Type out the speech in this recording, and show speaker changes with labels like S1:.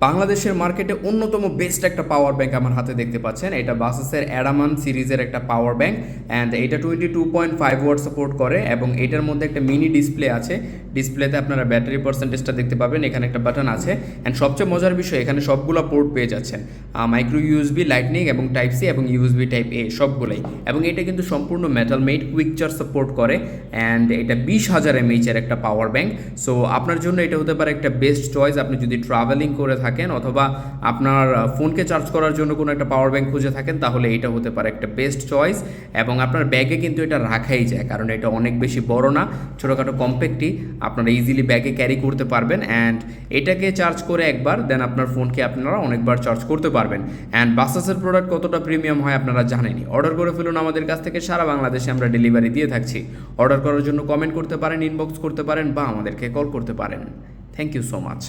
S1: বাংলাদেশের মার্কেটে অন্যতম বেস্ট একটা পাওয়ার ব্যাংক আমার হাতে দেখতে পাচ্ছেন। এটা বাসাসের অ্যাডামান সিরিজের একটা পাওয়ার ব্যাংক অ্যান্ড এটা 22.5 ওয়াট সাপোর্ট করে এবং এটার মধ্যে একটা মিনি ডিসপ্লে আছে। ডিসপ্লেতে আপনারা ব্যাটারি পার্সেন্টেজটা দেখতে পাবেন, এখানে একটা বাটন আছে অ্যান্ড সবচেয়ে মজার বিষয় এখানে সবগুলো পোর্ট পেয়ে যাচ্ছেন, মাইক্রো ইউএসবি, লাইটনিং এবং টাইপ সি এবং ইউএসবি টাইপ এ সবগুলোই। এবং এটা কিন্তু সম্পূর্ণ metal made, quick charge support করে অ্যান্ড এটা 20,000 mAh একটা পাওয়ার ব্যাংক। সো আপনার জন্য এটা হতে পারে একটা বেস্ট চয়েস আপনি যদি ট্রাভেলিং করে থাকেন অথবা আপনার ফোনকে চার্জ করার জন্য কোনো একটা পাওয়ার ব্যাংক খুঁজে থাকেন, তাহলে এটা হতে পারে একটা বেস্ট চয়েস। এবং আপনার ব্যাগে কিন্তু এটা রাখাই যায়, কারণ এটা অনেক বেশি বড় না, ছোটোখাটো কম্প্যাক্টই, আপনারা ইজিলি ব্যাগে ক্যারি করতে পারবেন। অ্যান্ড এটাকে চার্জ করে একবার দেন আপনার ফোনকে আপনারা অনেকবার চার্জ করতে পারবেন। অ্যান্ড বাসাসের প্রোডাক্ট কতটা প্রিমিয়াম হয় আপনারা জানেনই। অর্ডার করে ফেলুন আমাদের কাছ থেকে, সারা বাংলাদেশে আমরা ডেলিভারি দিয়ে থাকছি। অর্ডার করার জন্য কমেন্ট করতে পারেন, ইনবক্স করতে পারেন বা আমাদেরকে কল করতে পারেন। Thank you so much.